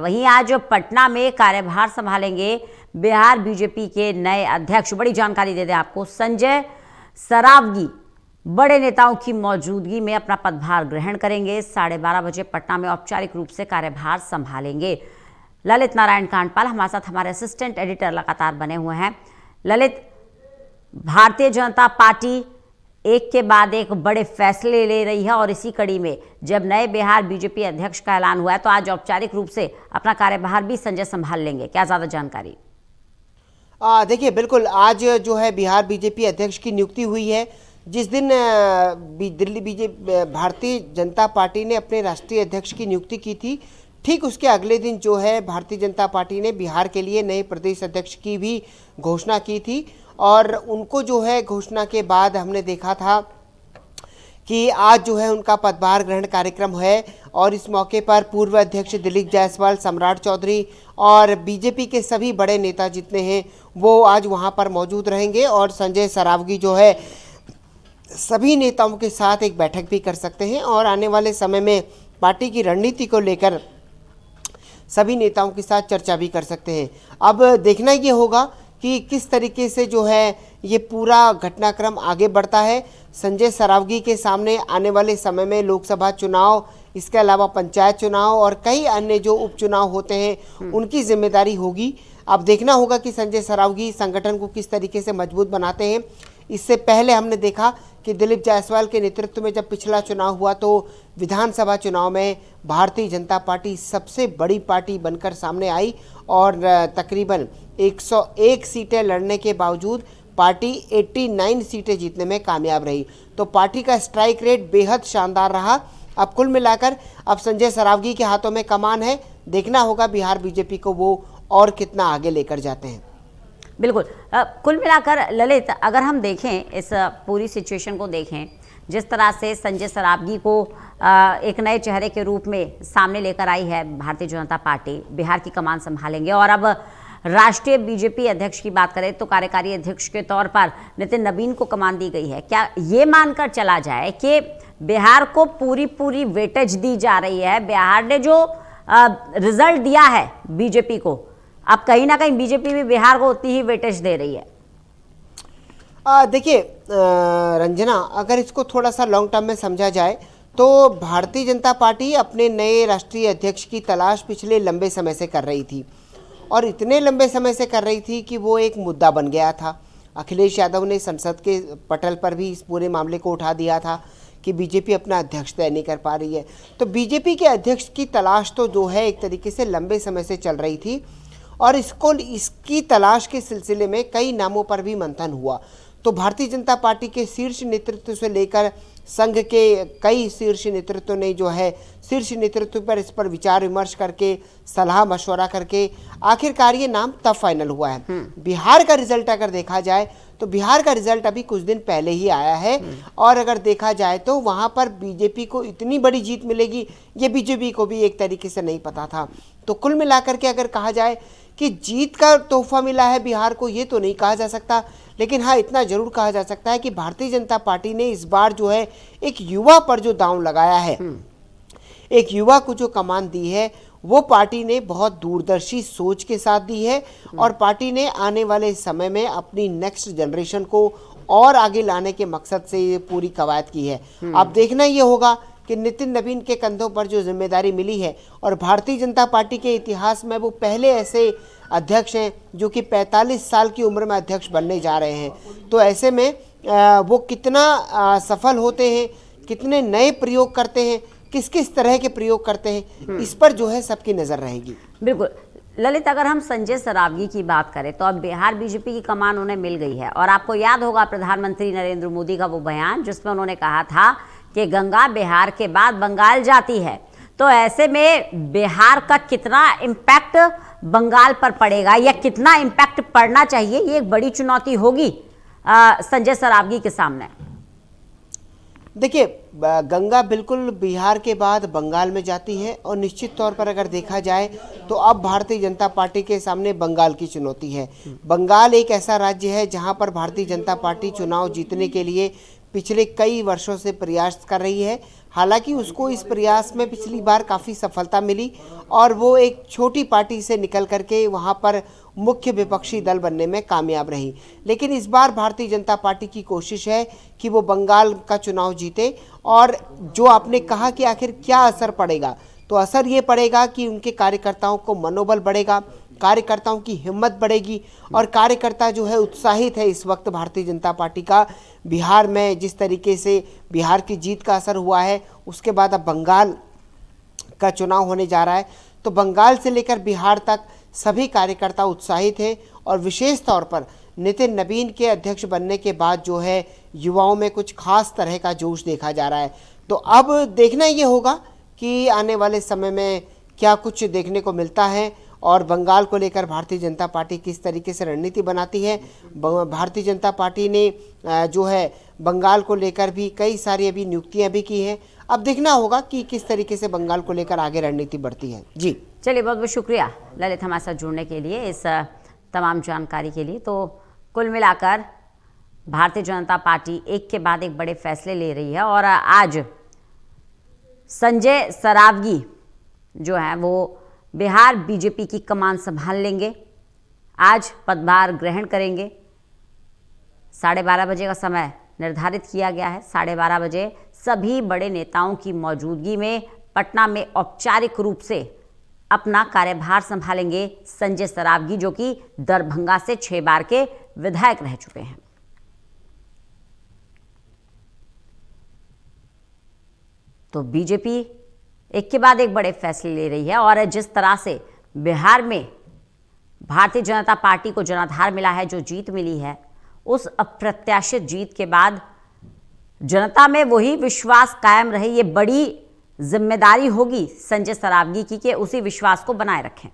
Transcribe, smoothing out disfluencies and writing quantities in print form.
वहीं आज पटना में कार्यभार संभालेंगे बिहार बीजेपी के नए अध्यक्ष। बड़ी जानकारी दे दें आपको, संजय सरावगी बड़े नेताओं की मौजूदगी में अपना पदभार ग्रहण करेंगे। 12:30 बजे पटना में औपचारिक रूप से कार्यभार संभालेंगे। ललित नारायण कांडपाल हमारे साथ, हमारे असिस्टेंट एडिटर लगातार बने हुए हैं। ललित, भारतीय जनता पार्टी एक के बाद एक बड़े फैसले ले रही है और इसी कड़ी में जब नए बिहार बीजेपी अध्यक्ष का ऐलान हुआ है तो आज औपचारिक रूप से अपना कार्यभार भी संजय संभाल लेंगे। क्या ज्यादा जानकारी? देखिए, बिल्कुल आज जो है बिहार बीजेपी अध्यक्ष की नियुक्ति हुई है। जिस दिन भारतीय जनता पार्टी ने अपने राष्ट्रीय अध्यक्ष की नियुक्ति की थी, ठीक उसके अगले दिन जो है भारतीय जनता पार्टी ने बिहार के लिए नए प्रदेश अध्यक्ष की भी घोषणा की थी। और उनको जो है घोषणा के बाद हमने देखा था कि आज जो है उनका पदभार ग्रहण कार्यक्रम है और इस मौके पर पूर्व अध्यक्ष दिलीप जायसवाल, सम्राट चौधरी और बीजेपी के सभी बड़े नेता जितने हैं वो आज वहां पर मौजूद रहेंगे। और संजय सरावगी जो है सभी नेताओं के साथ एक बैठक भी कर सकते हैं और आने वाले समय में पार्टी की रणनीति को लेकर सभी नेताओं के साथ चर्चा भी कर सकते हैं। अब देखना ये होगा कि किस तरीके से जो है ये पूरा घटनाक्रम आगे बढ़ता है। संजय सरावगी के सामने आने वाले समय में लोकसभा चुनाव, इसके अलावा पंचायत चुनाव और कई अन्य जो उपचुनाव होते हैं उनकी जिम्मेदारी होगी। अब देखना होगा कि संजय सरावगी संगठन को किस तरीके से मजबूत बनाते हैं। इससे पहले हमने देखा कि दिलीप जायसवाल के नेतृत्व में जब पिछला चुनाव हुआ तो विधानसभा चुनाव में भारतीय जनता पार्टी सबसे बड़ी पार्टी बनकर सामने आई और तकरीबन 101 सीटें लड़ने के बावजूद पार्टी 89 सीटें जीतने में कामयाब रही। तो पार्टी का स्ट्राइक रेट बेहद शानदार रहा। अब कुल मिलाकर अब संजय सरावगी के हाथों में कमान है। देखना होगा बिहार बीजेपी को वो और कितना आगे लेकर जाते हैं। बिल्कुल, कुल मिलाकर ललित, अगर हम देखें इस पूरी सिचुएशन को देखें, जिस तरह से संजय सरावगी को एक नए चेहरे के रूप में सामने लेकर आई है भारतीय जनता पार्टी, बिहार की कमान संभालेंगे। और अब राष्ट्रीय बीजेपी अध्यक्ष की बात करें तो कार्यकारी अध्यक्ष के तौर पर नितिन नवीन को कमान दी गई है। क्या ये मानकर चला जाए कि बिहार को पूरी वेटेज दी जा रही है? बिहार ने जो रिजल्ट दिया है बीजेपी को, अब कहीं ना कहीं बीजेपी भी बिहार को उतनी ही वेटेज दे रही है। देखिए रंजना, अगर इसको थोड़ा सा लॉन्ग टर्म में समझा जाए तो भारतीय जनता पार्टी अपने नए राष्ट्रीय अध्यक्ष की तलाश पिछले लंबे समय से कर रही थी और इतने लंबे समय से कर रही थी कि वो एक मुद्दा बन गया था। अखिलेश यादव ने संसद के पटल पर भी इस पूरे मामले को उठा दिया था कि बीजेपी अपना अध्यक्ष तय नहीं कर पा रही है। तो बीजेपी के अध्यक्ष की तलाश तो जो है एक तरीके से लंबे समय से चल रही थी और इसकी तलाश के सिलसिले में कई नामों पर भी मंथन हुआ। तो भारतीय जनता पार्टी के शीर्ष नेतृत्व से लेकर संघ के कई शीर्ष नेतृत्व ने जो है शीर्ष नेतृत्व पर इस पर विचार विमर्श करके सलाह मशवरा करके आखिरकार ये नाम तब फाइनल हुआ है। बिहार का रिजल्ट अगर देखा जाए तो बिहार का रिजल्ट अभी कुछ दिन पहले ही आया है और अगर देखा जाए तो वहां पर बीजेपी को इतनी बड़ी जीत मिलेगी ये बीजेपी को भी एक तरीके से नहीं पता था। तो कुल मिलाकर के अगर कहा जाए कि जीत का तोहफा मिला है बिहार को, ये तो नहीं कहा जा सकता, लेकिन हाँ इतना जरूर कहा जा सकता है कि भारतीय जनता पार्टी ने इस बार जो है एक युवा पर जो दांव लगाया है, एक युवा को जो कमान दी है, वो पार्टी ने बहुत दूरदर्शी सोच के साथ दी है और पार्टी ने आने वाले समय में अपनी नेक्स्ट जनरेशन को और आगे लाने के मकसद से ये पूरी कवायद की है। अब देखना ये होगा कि नितिन नवीन के कंधों पर जो जिम्मेदारी मिली है और भारतीय जनता पार्टी के इतिहास में वो पहले ऐसे अध्यक्ष हैं जो कि 45 साल की उम्र में अध्यक्ष बनने जा रहे हैं। तो ऐसे में वो कितना सफल होते हैं, कितने नए प्रयोग करते हैं, किस किस तरह के प्रयोग करते हैं, इस पर जो है सबकी नज़र रहेगी। बिल्कुल ललित, अगर हम संजय सरावगी की बात करें तो अब बिहार बीजेपी की कमान उन्हें मिल गई है और आपको याद होगा प्रधानमंत्री नरेंद्र मोदी का वो बयान जिसमें उन्होंने कहा था कि गंगा बिहार के बाद बंगाल जाती है। तो ऐसे में बिहार का कितना इम्पैक्ट बंगाल पर पड़ेगा या कितना इम्पैक्ट पड़ना चाहिए, ये एक बड़ी चुनौती होगी संजय सरावगी के सामने। देखिए गंगा बिल्कुल बिहार के बाद बंगाल में जाती है और निश्चित तौर पर अगर देखा जाए तो अब भारतीय जनता पार्टी के सामने बंगाल की चुनौती है। बंगाल एक ऐसा राज्य है जहां पर भारतीय जनता पार्टी चुनाव जीतने के लिए पिछले कई वर्षों से प्रयास कर रही है। हालांकि उसको इस प्रयास में पिछली बार काफ़ी सफलता मिली और वो एक छोटी पार्टी से निकल करके वहाँ पर मुख्य विपक्षी दल बनने में कामयाब रही। लेकिन इस बार भारतीय जनता पार्टी की कोशिश है कि वो बंगाल का चुनाव जीते। और जो आपने कहा कि आखिर क्या असर पड़ेगा, तो असर ये पड़ेगा कि उनके कार्यकर्ताओं को मनोबल बढ़ेगा, कार्यकर्ताओं की हिम्मत बढ़ेगी और कार्यकर्ता जो है उत्साहित है इस वक्त भारतीय जनता पार्टी का। बिहार में जिस तरीके से बिहार की जीत का असर हुआ है, उसके बाद अब बंगाल का चुनाव होने जा रहा है, तो बंगाल से लेकर बिहार तक सभी कार्यकर्ता उत्साहित हैं। और विशेष तौर पर नितिन नवीन के अध्यक्ष बनने के बाद जो है युवाओं में कुछ खास तरह का जोश देखा जा रहा है। तो अब देखना ये होगा कि आने वाले समय में क्या कुछ देखने को मिलता है और बंगाल को लेकर भारतीय जनता पार्टी किस तरीके से रणनीति बनाती है। भारतीय जनता पार्टी ने जो है बंगाल को लेकर भी कई सारी अभी नियुक्तियां भी की हैं। अब देखना होगा कि किस तरीके से बंगाल को लेकर आगे रणनीति बढ़ती है। जी चलिए, बहुत बहुत शुक्रिया ललित हमारे साथ जुड़ने के लिए, इस तमाम जानकारी के लिए। तो कुल मिलाकर भारतीय जनता पार्टी एक के बाद एक बड़े फैसले ले रही है और आज संजय सरावगी जो है वो बिहार बीजेपी की कमान संभाल लेंगे, आज पदभार ग्रहण करेंगे। 12:30 बजे का समय निर्धारित किया गया है। 12:30 बजे सभी बड़े नेताओं की मौजूदगी में पटना में औपचारिक रूप से अपना कार्यभार संभालेंगे संजय सरावगी, जो कि दरभंगा से 6 बार के विधायक रह चुके हैं। तो बीजेपी एक के बाद एक बड़े फैसले ले रही है और जिस तरह से बिहार में भारतीय जनता पार्टी को जनाधार मिला है, जो जीत मिली है, उस अप्रत्याशित जीत के बाद जनता में वही विश्वास कायम रहे। ये बड़ी जिम्मेदारी होगी संजय सरावगी की कि उसी विश्वास को बनाए रखें।